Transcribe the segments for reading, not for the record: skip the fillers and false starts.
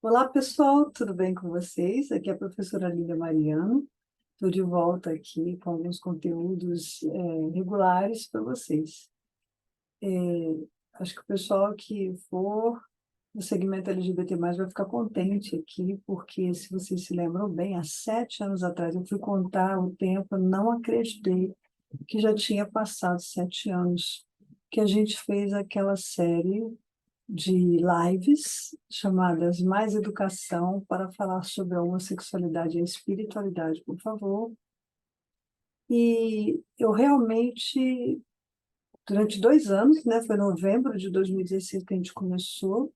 Olá, pessoal, tudo bem com vocês? Aqui é a professora Lília Mariano. Estou de volta aqui com alguns conteúdos regulares para vocês. Acho que o pessoal que for do segmento LGBT+, vai ficar contente aqui, porque, se vocês se lembram bem, há 7 anos atrás eu fui contar o tempo, eu não acreditei que já tinha passado 7 anos que a gente fez aquela série de lives chamadas Mais Educação para falar sobre a homossexualidade e a espiritualidade, por favor. E eu realmente, durante 2 anos, né, foi novembro de 2016 que a gente começou,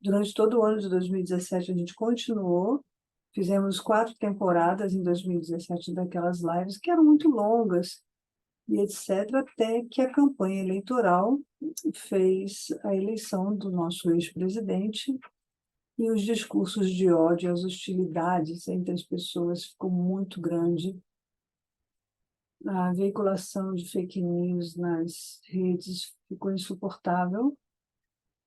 durante todo o ano de 2017 a gente continuou, fizemos 4 temporadas em 2017 daquelas lives que eram muito longas, e etc., até que a campanha eleitoral fez a eleição do nosso ex-presidente. E os discursos de ódio, as hostilidades entre as pessoas ficou muito grande. A veiculação de fake news nas redes ficou insuportável.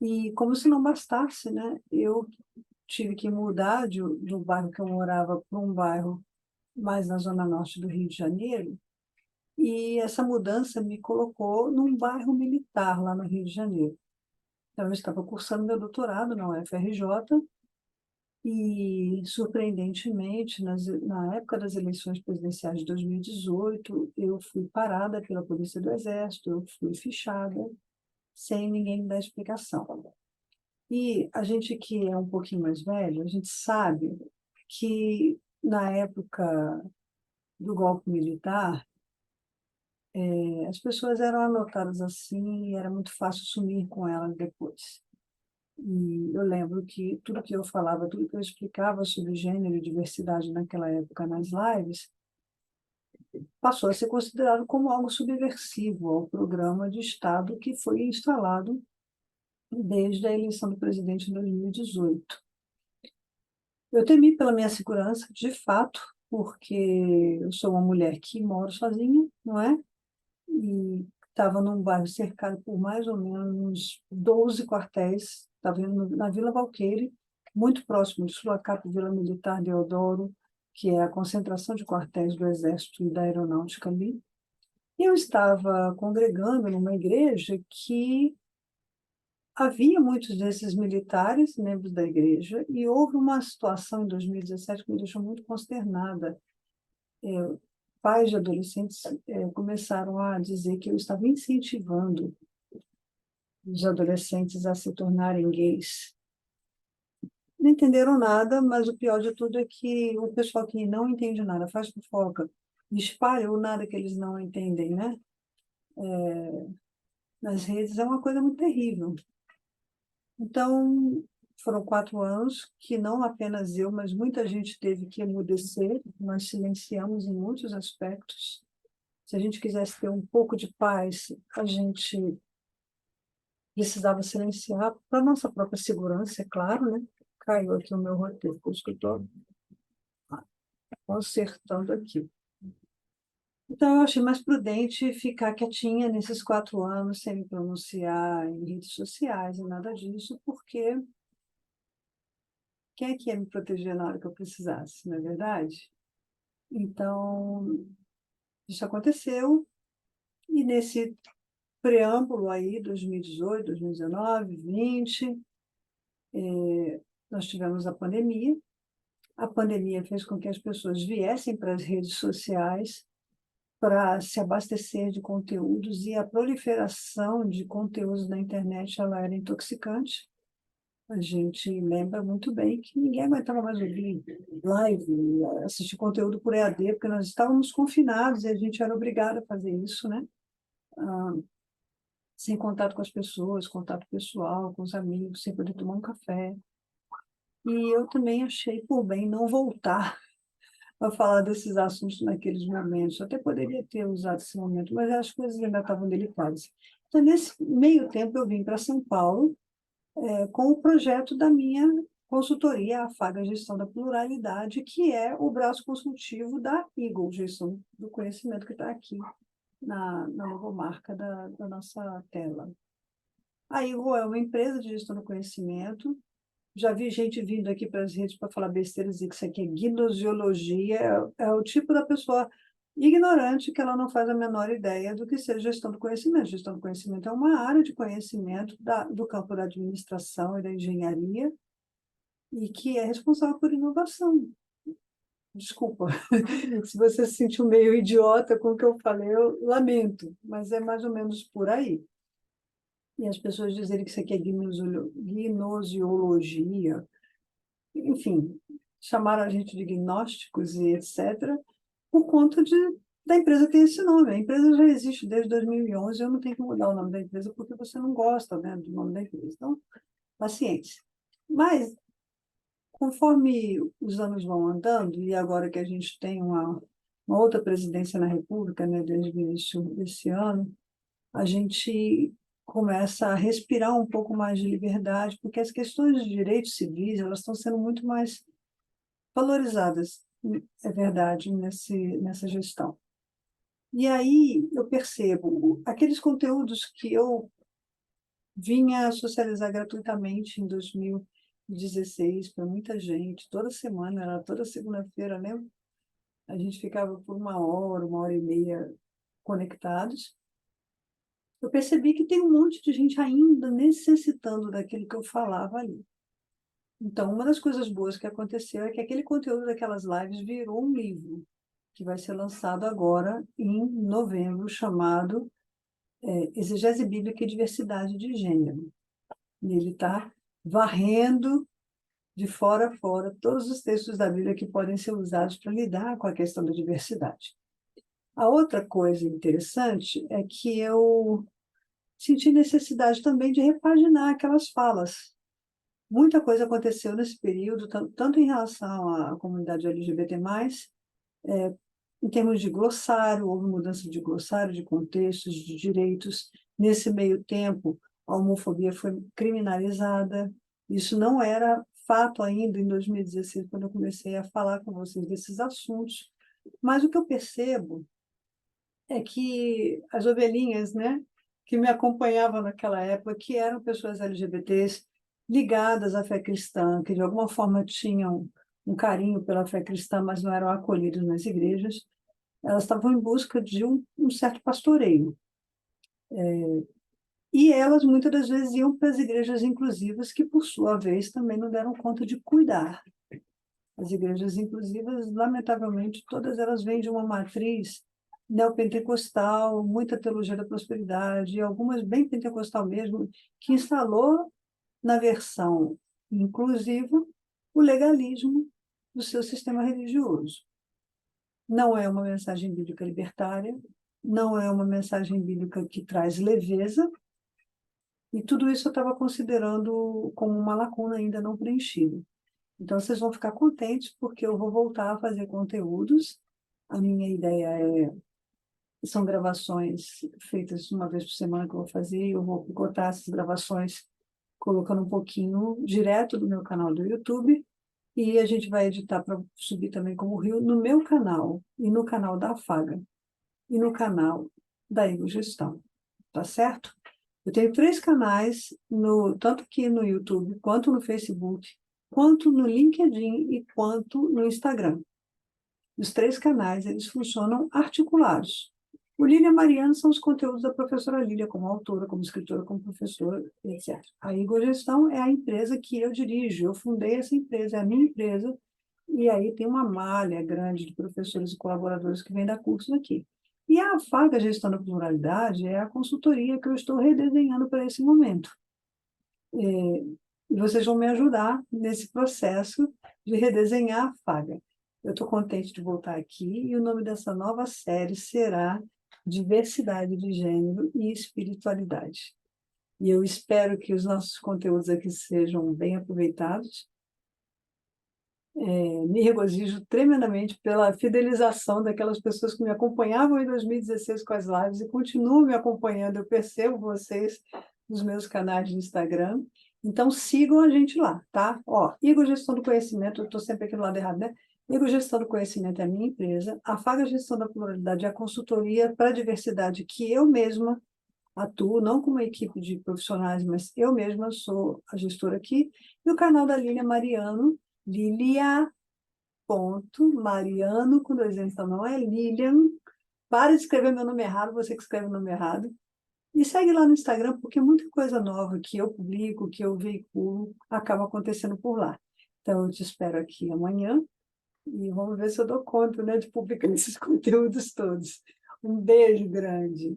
E como se não bastasse, né? Eu tive que mudar do bairro que eu morava para um bairro mais na zona norte do Rio de Janeiro. E essa mudança me colocou num bairro militar lá no Rio de Janeiro. Então, eu estava cursando meu doutorado na UFRJ. E, surpreendentemente, na época das eleições presidenciais de 2018, eu fui parada pela Polícia do Exército, eu fui fichada, sem ninguém me dar explicação. E a gente que é um pouquinho mais velho, a gente sabe que, na época do golpe militar, as pessoas eram anotadas assim e era muito fácil sumir com elas depois. E eu lembro que tudo que eu falava, tudo que eu explicava sobre gênero e diversidade naquela época nas lives, passou a ser considerado como algo subversivo ao programa de Estado que foi instalado desde a eleição do presidente em 2018. Eu temi pela minha segurança, de fato, porque eu sou uma mulher que mora sozinha, não é? E estava num bairro cercado por mais ou menos 12 quartéis, estava indo na Vila Valqueire, muito próximo de Sulacap, Vila Militar Deodoro, que é a concentração de quartéis do Exército e da Aeronáutica ali. E eu estava congregando numa igreja que havia muitos desses militares, membros da igreja, e houve uma situação em 2017 que me deixou muito consternada. Pais de adolescentes começaram a dizer que eu estava incentivando os adolescentes a se tornarem gays. Não entenderam nada, mas o pior de tudo é que o pessoal que não entende nada, faz fofoca, espalha o nada que eles não entendem, né? Nas redes é uma coisa muito terrível. Então, foram 4 anos que não apenas eu, mas muita gente teve que emudecer, nós silenciamos em muitos aspectos. Se a gente quisesse ter um pouco de paz, a gente precisava silenciar para nossa própria segurança, é claro, né? Caiu aqui o meu roteiro, por isso que eu estou consertando aqui. Então, eu achei mais prudente ficar quietinha nesses 4 anos, sem me pronunciar em redes sociais e nada disso, porque quem é que ia me proteger na hora que eu precisasse, não é verdade? Então, isso aconteceu, e nesse preâmbulo aí, 2018, 2019, 2020, nós tivemos a pandemia. A pandemia fez com que as pessoas viessem para as redes sociais para se abastecer de conteúdos, e a proliferação de conteúdos na internet ela era intoxicante. A gente lembra muito bem que ninguém aguentava mais ouvir live, assistir conteúdo por EAD, porque nós estávamos confinados e a gente era obrigado a fazer isso, né? Sem contato com as pessoas, contato pessoal, com os amigos, sem poder tomar um café. E eu também achei por bem não voltar a falar desses assuntos naqueles momentos. Eu até poderia ter usado esse momento, mas as coisas ainda estavam delicadas. Então, nesse meio tempo, eu vim para São Paulo, com o projeto da minha consultoria, a Faga Gestão da Pluralidade, que é o braço consultivo da Eagle, Gestão do Conhecimento, que está aqui na logomarca da nossa tela. A Eagle é uma empresa de gestão do conhecimento Já vi gente vindo aqui para as redes para falar besteira, dizer que isso aqui é gnoseologia, é o tipo da pessoa ignorante que ela não faz a menor ideia do que seja gestão do conhecimento. Gestão do conhecimento é uma área de conhecimento do campo da administração e da engenharia e que é responsável por inovação. Desculpa, se você se sentiu meio idiota com o que eu falei, eu lamento, mas é mais ou menos por aí. E as pessoas dizerem que isso aqui é gnoseologia, enfim, chamaram a gente de gnósticos e etc., por conta da empresa ter esse nome. A empresa já existe desde 2011, eu não tenho que mudar o nome da empresa porque você não gosta, né, do nome da empresa. Então, paciência. Mas, conforme os anos vão andando, e agora que a gente tem uma outra presidência na República, né, desde o início desse ano, a gente começa a respirar um pouco mais de liberdade, porque as questões de direitos civis, elas estão sendo muito mais valorizadas, é verdade, nessa gestão. E aí eu percebo aqueles conteúdos que eu vinha socializar gratuitamente em 2016 para muita gente, toda semana, era toda segunda-feira, né? A gente ficava por uma hora e meia conectados. Eu percebi que tem um monte de gente ainda necessitando daquilo que eu falava ali. Então, uma das coisas boas que aconteceu é que aquele conteúdo daquelas lives virou um livro, que vai ser lançado agora em novembro, chamado Exegese Bíblica e Diversidade de Gênero. E ele está varrendo de fora a fora todos os textos da Bíblia que podem ser usados para lidar com a questão da diversidade. A outra coisa interessante é que eu senti necessidade também de repaginar aquelas falas. Muita coisa aconteceu nesse período, tanto em relação à comunidade LGBT+, em termos de glossário, houve mudança de glossário, de contextos, de direitos. Nesse meio tempo, a homofobia foi criminalizada. Isso não era fato ainda em 2016, quando eu comecei a falar com vocês desses assuntos. Mas o que eu percebo é que as ovelhinhas, né, que me acompanhavam naquela época, que eram pessoas LGBTs ligadas à fé cristã, que de alguma forma tinham um carinho pela fé cristã, mas não eram acolhidos nas igrejas, elas estavam em busca de um certo pastoreio. E elas, muitas das vezes, iam para as igrejas inclusivas, que, por sua vez, também não deram conta de cuidar. As igrejas inclusivas, lamentavelmente, todas elas vêm de uma matriz neopentecostal, muita teologia da prosperidade, algumas bem pentecostal mesmo, que instalou na versão inclusiva o legalismo do seu sistema religioso. Não é uma mensagem bíblica libertária, não é uma mensagem bíblica que traz leveza, e tudo isso eu estava considerando como uma lacuna ainda não preenchida. Então, vocês vão ficar contentes, porque eu vou voltar a fazer conteúdos. A minha ideia são gravações feitas uma vez por semana que eu vou fazer, e eu vou picotar essas gravações, colocando um pouquinho direto do meu canal do YouTube, e a gente vai editar para subir também como Rio no meu canal, e no canal da Afaga, e no canal da Ego Gestão, tá certo? Eu tenho 3 canais, tanto aqui no YouTube, quanto no Facebook, quanto no LinkedIn e quanto no Instagram. Os 3 canais, eles funcionam articulados. O Lília Mariano são os conteúdos da professora Lília, como autora, como escritora, como professora, etc. A Igor Gestão é a empresa que eu dirijo. Eu fundei essa empresa, é a minha empresa, e aí tem uma malha grande de professores e colaboradores que vêm dar cursos aqui. E a Afaga Gestão da Pluralidade é a consultoria que eu estou redesenhando para esse momento. E vocês vão me ajudar nesse processo de redesenhar a Afaga. Eu estou contente de voltar aqui, e o nome dessa nova série será Diversidade de Gênero e Espiritualidade. E eu espero que os nossos conteúdos aqui sejam bem aproveitados. Me regozijo tremendamente pela fidelização daquelas pessoas que me acompanhavam em 2016 com as lives e continuam me acompanhando. Eu percebo vocês nos meus canais de Instagram. Então, sigam a gente lá, tá? Ó, Igor Gestão do Conhecimento, eu estou sempre aqui do lado errado, né? Igor Gestão do Conhecimento é a minha empresa. A Faga Gestão da Pluralidade é a consultoria para a diversidade que eu mesma atuo não com uma equipe de profissionais, mas eu mesma sou a gestora aqui. E o canal da Lilia Mariano, Lilia.Mariano, com dois N's, então não é Lilian. Para de escrever meu nome errado, você que escreve o nome errado. E segue lá no Instagram, porque muita coisa nova que eu publico, que eu veiculo, acaba acontecendo por lá. Então, eu te espero aqui amanhã e vamos ver se eu dou conta, né, de publicar esses conteúdos todos. Um beijo grande.